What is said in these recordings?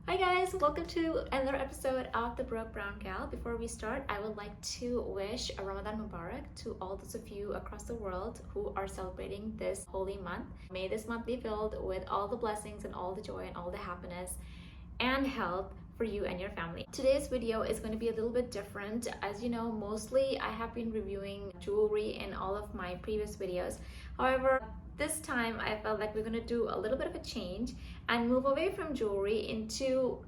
Hi guys, welcome to another episode of The Broke Brown Gal. Before we start, I would like to wish a Ramadan Mubarak to all those of you across the world who are celebrating this holy month. May this month be filled with all the blessings and all the joy and all the happiness and health for you and your family. Today's video is going to be a little bit different. As you know, mostly I have been reviewing jewelry in all of my previous videos. However, this time I felt like we're going to do a little bit of a change and move away from jewelry into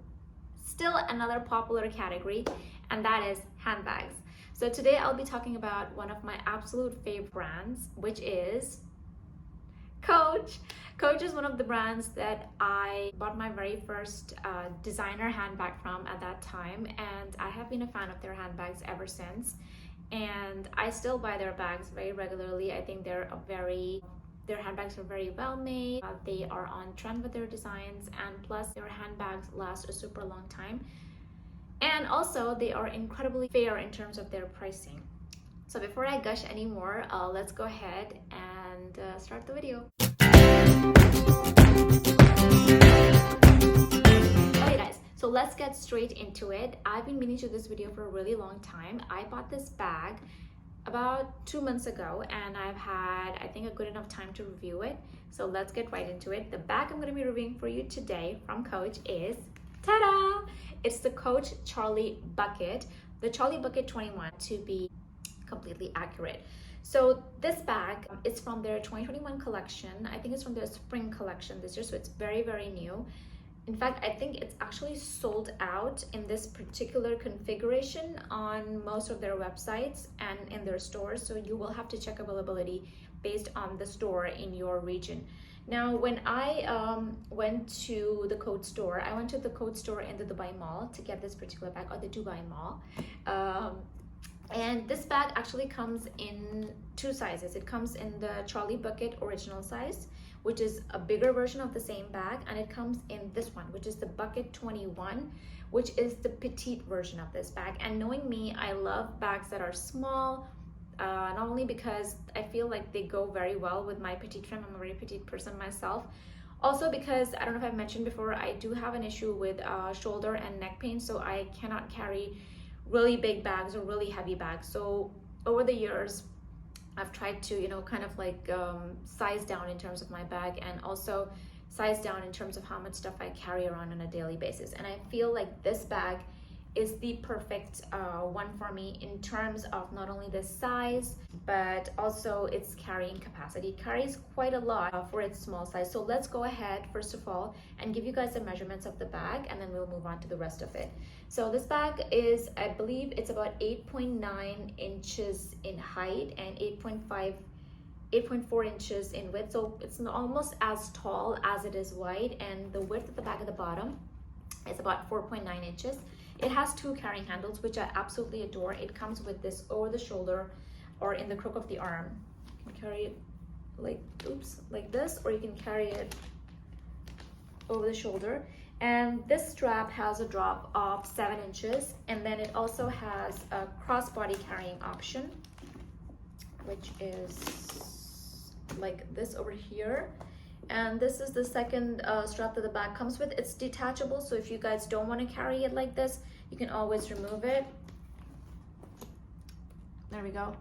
still another popular category, and that is handbags. So today I'll be talking about one of my absolute favorite brands, which is Coach. Coach is one of the brands that I bought my very first designer handbag from at that time, and I have been a fan of their handbags ever since. And I still buy their bags very regularly. I think their handbags are very well made. They are on trend with their designs, and plus their handbags last a super long time. And also they are incredibly fair in terms of their pricing. So before I gush anymore, let's go ahead and start the video. Okay guys, so let's get straight into it. I've been meaning to do this video for a really long time. I bought this bag about 2 months ago, and I've had, I think, a good enough time to review it. So let's get right into it. The bag I'm going to be reviewing for you today from Coach is, ta-da! It's the Coach Charlie Bucket, the Charlie Bucket 21 to be completely accurate. So this bag is from their 2021 collection. I think it's from their spring collection this year, so it's very, very new. In fact, I think it's actually sold out in this particular configuration on most of their websites and in their stores, so you will have to check availability based on the store in your region. Now, when I went to the Coach store, I went to the Coach store in the Dubai Mall to get this particular bag, or the Dubai Mall. And this bag actually comes in two sizes. It comes in the Charlie Bucket original size, which is a bigger version of the same bag, and it comes in this one, which is the Bucket 21, which is the petite version of this bag. And knowing me, I love bags that are small, not only because I feel like they go very well with my petite trim. I'm a very petite person myself. Also because, I don't know if I've mentioned before, I do have an issue with shoulder and neck pain, so I cannot carry really big bags or really heavy bags. So over the years, I've tried to, kind of like size down in terms of my bag, and also size down in terms of how much stuff I carry around on a daily basis. And I feel like this bag is the perfect one for me in terms of not only the size, but also its carrying capacity. It carries quite a lot for its small size. So let's go ahead, first of all, and give you guys the measurements of the bag, and then we'll move on to the rest of it. So this bag is, I believe it's about 8.9 inches in height and 8.4 inches in width. So it's almost as tall as it is wide, and the width of the bag at the bottom is about 4.9 inches. It has two carrying handles, which I absolutely adore. It comes with this over the shoulder or in the crook of the arm. You can carry it like this, or you can carry it over the shoulder. And this strap has a drop of 7 inches, and then it also has a crossbody carrying option, which is like this over here. And this is the second strap that the bag comes with. It's detachable, so if you guys don't want to carry it like this, you can always remove it. There we go.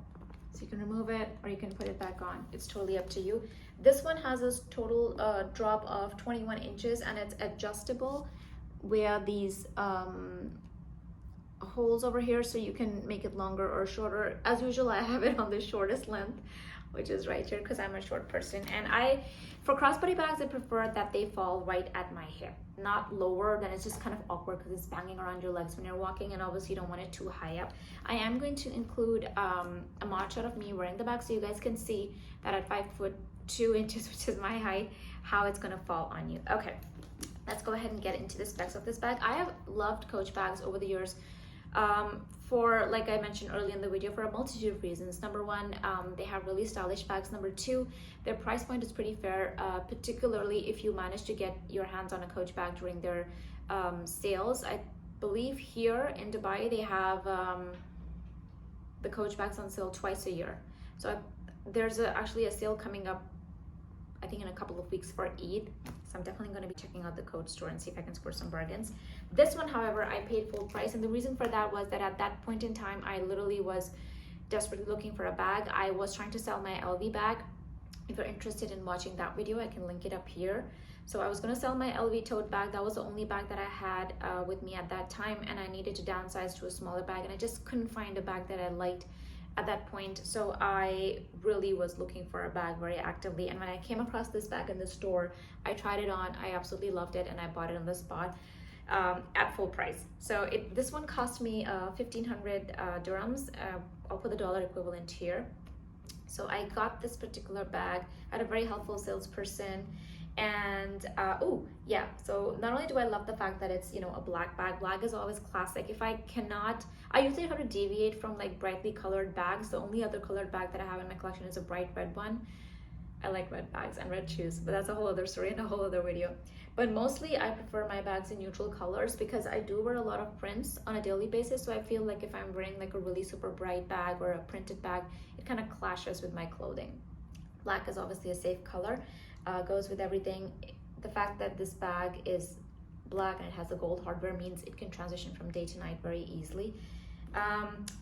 So you can remove it, or you can put it back on. It's totally up to you. This one has a total drop of 21 inches, and it's adjustable via these holes over here, so you can make it longer or shorter. As usual, I have it on the shortest length, which is right here, because I'm a short person. And for crossbody bags, I prefer that they fall right at my hip, not lower. Then it's just kind of awkward because it's banging around your legs when you're walking, and obviously you don't want it too high up. I am going to include a mod shot of me wearing the bag, so you guys can see that at 5'2" which is my height, how it's gonna fall on you. Okay, let's go ahead and get into the specs of this bag. I have loved Coach bags over the years, for, like I mentioned earlier in the video, for a multitude of reasons. Number one, they have really stylish bags. Number two, their price point is pretty fair, particularly if you manage to get your hands on a Coach bag during their sales. I believe here in Dubai they have the Coach bags on sale twice a year. So there's actually a sale coming up I think in a couple of weeks for Eid. So I'm definitely going to be checking out the Coach store and see if I can score some bargains. This one, however, I paid full price, and the reason for that was that at that point in time, I literally was desperately looking for a bag. I was trying to sell my LV bag. If you're interested in watching that video, I can link it up here. So I was going to sell my LV tote bag. That was the only bag that I had with me at that time, and I needed to downsize to a smaller bag, and I just couldn't find a bag that I liked at that point. So I really was looking for a bag very actively, and when I came across this bag in the store, I tried it on. I absolutely loved it, and I bought it on the spot at full price. So this one cost me 1,500 dirhams. I'll put the dollar equivalent here. So I got this particular bag at a very helpful salesperson. And oh yeah, so not only do I love the fact that it's, you know, a black bag. Black is always classic. If I cannot, I usually have to deviate from like brightly colored bags. The only other colored bag that I have in my collection is a bright red one. I like red bags and red shoes, but that's a whole other story and a whole other video. But mostly I prefer my bags in neutral colors because I do wear a lot of prints on a daily basis. So I feel like if I'm wearing like a really super bright bag or a printed bag, it kind of clashes with my clothing. Black is obviously a safe color, goes with everything. The fact that this bag is black and it has the gold hardware means it can transition from day to night very easily.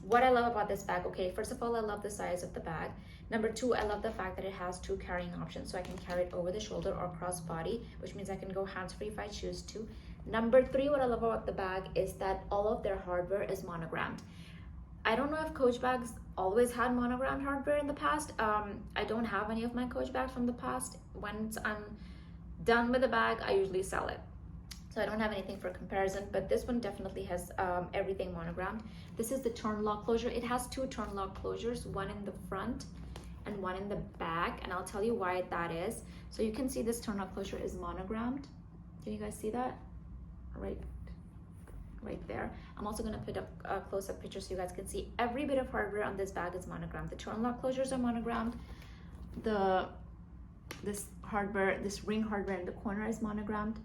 What I love about this bag, okay, first of all, I love the size of the bag. Number two, I love the fact that it has two carrying options, so I can carry it over the shoulder or cross body, which means I can go hands-free if I choose to. Number three, what I love about the bag is that all of their hardware is monogrammed. I don't know if Coach bags always had monogrammed hardware in the past. I don't have any of my Coach bags from the past. Once I'm done with the bag, I usually sell it. So I don't have anything for comparison, but this one definitely has everything monogrammed. This is the turn lock closure. It has two turn lock closures, one in the front and one in the back, and I'll tell you why that is. So you can see this turn lock closure is monogrammed. Can you guys see that? Right there. I'm also going to put up a close-up picture so you guys can see every bit of hardware on this bag is monogrammed. The turn lock closures are monogrammed. This ring hardware in the corner is monogrammed.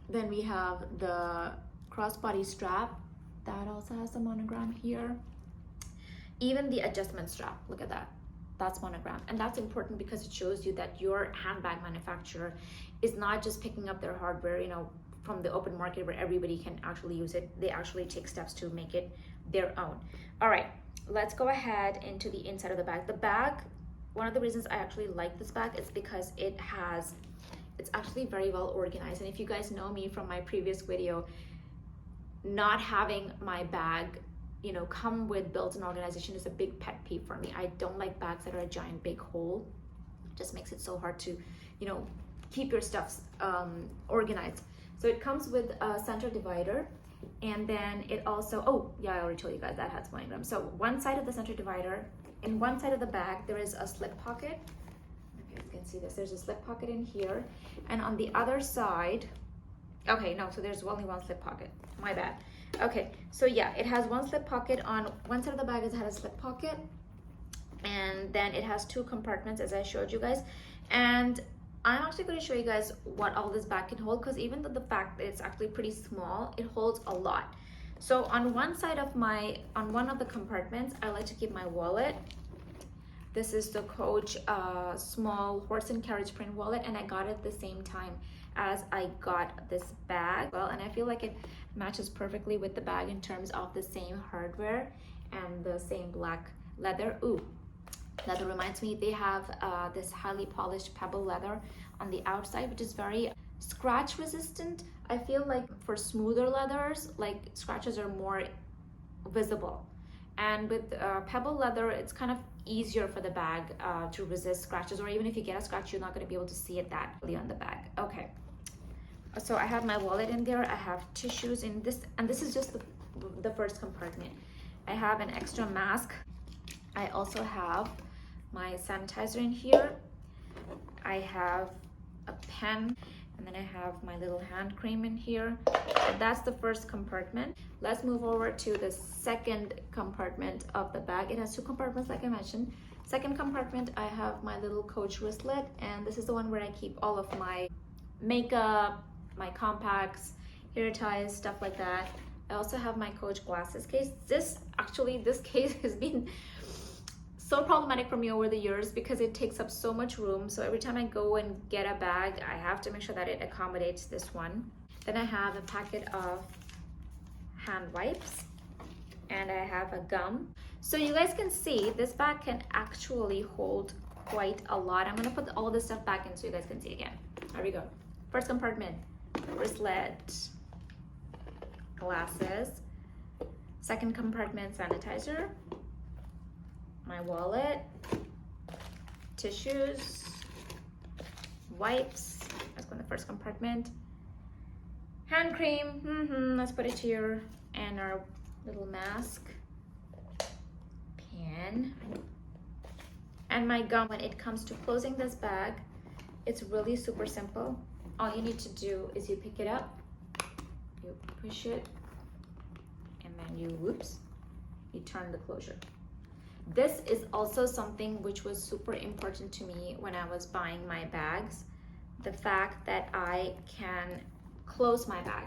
Then we have the crossbody strap that also has a monogram here. Even the adjustment strap, look at that, that's monogrammed. And that's important because it shows you that your handbag manufacturer is not just picking up their hardware, you know, from the open market where everybody can actually use it. They actually take steps to make it their own. All right, let's go ahead into the inside of the bag. The bag, one of the reasons I actually like this bag is because it's actually very well organized. And if you guys know me from my previous video, not having my bag, you know, come with built-in organization is a big pet peeve for me. I don't like bags that are a giant big hole. It just makes it so hard to, you know, keep your stuff organized. So it comes with a center divider, and then it also, oh yeah, I already told you guys that has monogram. So one side of the center divider, in one side of the bag, there is a slip pocket. You can see this, there's a slip pocket in here, and on the other side, okay, no, so there's only one slip pocket, my bad. Okay, so yeah, it has one slip pocket on one side of the bag. It has a slip pocket, and then it has two compartments as I showed you guys. And I'm actually going to show you guys what all this bag can hold, because even though the fact that it's actually pretty small, it holds a lot. So on one side of on one of the compartments, I like to keep my wallet. This is the Coach small horse and carriage print wallet, and I got it at the same time as I got this bag. Well, and I feel like it matches perfectly with the bag in terms of the same hardware and the same black leather. Ooh, leather reminds me, they have this highly polished pebble leather on the outside, which is very scratch resistant. I feel like for smoother leathers, like scratches are more visible. And with pebble leather, it's kind of easier for the bag to resist scratches, or even if you get a scratch, you're not going to be able to see it that clearly on the bag. Okay, so I have my wallet in there. I have tissues in this, and this is just the first compartment. I have an extra mask. I also have my sanitizer in here. I have a pen, and then I have my little hand cream in here. And that's the first compartment. Let's move over to the second compartment of the bag. It has two compartments, like I mentioned. Second compartment, I have my little Coach wristlet, and this is the one where I keep all of my makeup, my compacts, hair ties, stuff like that. I also have my Coach glasses case. This case has been so problematic for me over the years because it takes up so much room. So every time I go and get a bag, I have to make sure that it accommodates this one. Then I have a packet of hand wipes and I have a gum. So you guys can see this bag can actually hold quite a lot. I'm gonna put all this stuff back in so you guys can see again. There we go. First compartment, wristlet, glasses. Second compartment, sanitizer, my wallet, tissues, wipes. Let's go in the first compartment. Hand cream, let's put it here. And our little mask, pen, and my gum. When it comes to closing this bag, it's really super simple. All you need to do is you pick it up, you push it, and then you turn the closure. This is also something which was super important to me when I was buying my bags, the fact that I can close my bag.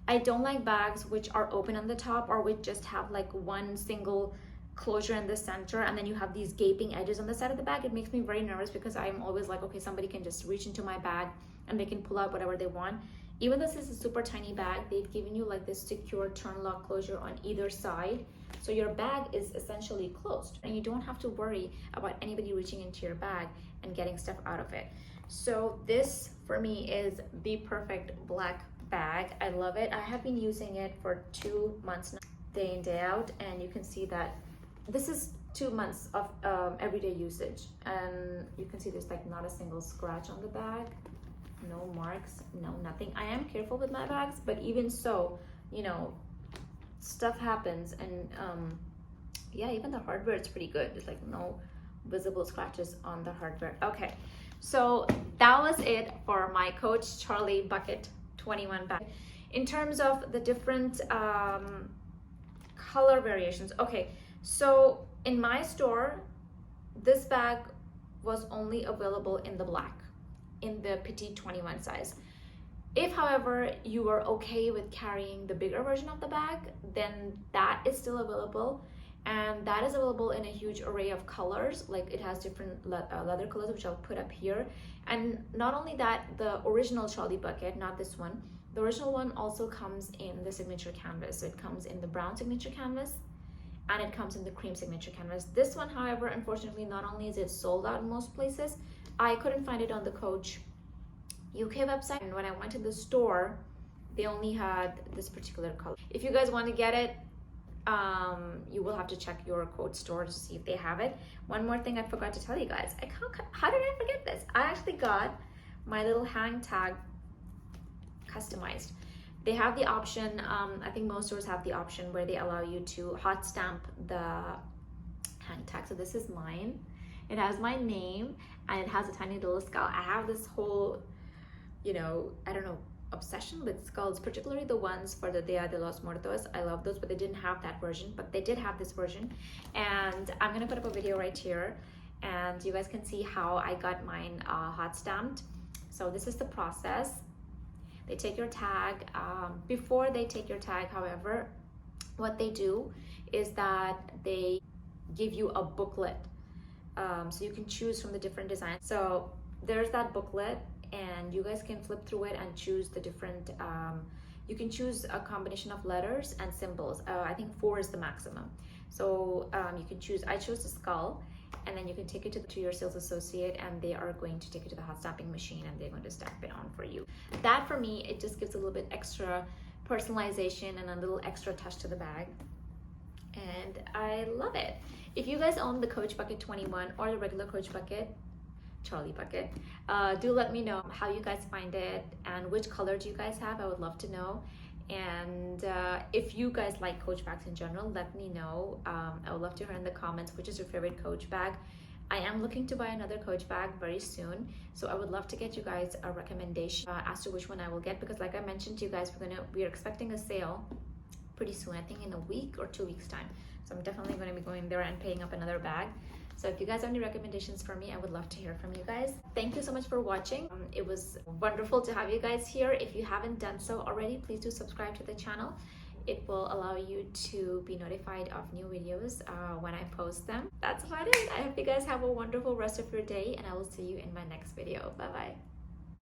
I don't like bags which are open on the top or which just have like one single closure in the center and then you have these gaping edges on the side of the bag. It makes me very nervous because I'm always like, okay, somebody can just reach into my bag and they can pull out whatever they want. Even though this is a super tiny bag, they've given you like this secure turn lock closure on either side. So your bag is essentially closed and you don't have to worry about anybody reaching into your bag and getting stuff out of it. So this for me is the perfect black bag. I love it. I have been using it for 2 months now, day in, day out, and you can see that this is 2 months of everyday usage, and you can see there's like not a single scratch on the bag, no marks, no nothing. I am careful with my bags, but even so, you know, stuff happens, and yeah, even the hardware is pretty good. There's like no visible scratches on the hardware. Okay, so that was it for my Coach Charlie Bucket 21 bag. In terms of the different color variations, okay, so in my store, this bag was only available in the black, in the petite 21 size. If, however, you are okay with carrying the bigger version of the bag, then that is still available, and that is available in a huge array of colors. Like it has different leather colors, which I'll put up here. And not only that, the original Charlie Bucket, not this one, the original one also comes in the signature canvas. So it comes in the brown signature canvas and it comes in the cream signature canvas. This one, however, unfortunately, not only is it sold out in most places, I couldn't find it on the Coach UK website, and when I went to the store, they only had this particular color. If you guys want to get it, you will have to check your Coach store to see if they have it. One more thing I forgot to tell you guys. How did I forget this? I actually got my little hang tag customized. They have the option, I think most stores have the option where they allow you to hot stamp the hang tag. So this is mine. It has my name and it has a tiny little skull. I have this whole, you know, I don't know, obsession with skulls, particularly the ones for the Dia de los Muertos. I love those, but they didn't have that version, but they did have this version. And I'm gonna put up a video right here and you guys can see how I got mine hot stamped. So this is the process. They take your tag. Before they take your tag, however, what they do is that they give you a booklet. So you can choose from the different designs. So there's that booklet and you guys can flip through it and choose the different, you can choose a combination of letters and symbols. I think 4 is the maximum. So you can choose, I chose the skull, and then you can take it to your sales associate and they are going to take it to the hot stamping machine and they're going to stamp it on for you. That for me, it just gives a little bit extra personalization and a little extra touch to the bag. And I love it. If you guys own the Coach Bucket 21 or the regular Coach Bucket, Charlie Bucket, do let me know how you guys find it and which color do you guys have. I would love to know. And if you guys like Coach bags in general, let me know. I would love to hear in the comments which is your favorite Coach bag. I am looking to buy another Coach bag very soon, so I would love to get you guys a recommendation as to which one I will get, because like I mentioned to you guys, we are expecting a sale pretty soon, I think in a week or 2 weeks time. So I'm definitely going to be going there and paying up another bag. So if you guys have any recommendations for me, I would love to hear from you guys. Thank you so much for watching. It was wonderful to have you guys here. If you haven't done so already, please do subscribe to the channel. it will allow you to be notified of new videos when I post them. That's about it. I hope you guys have a wonderful rest of your day, and I will see you in my next video. Bye bye.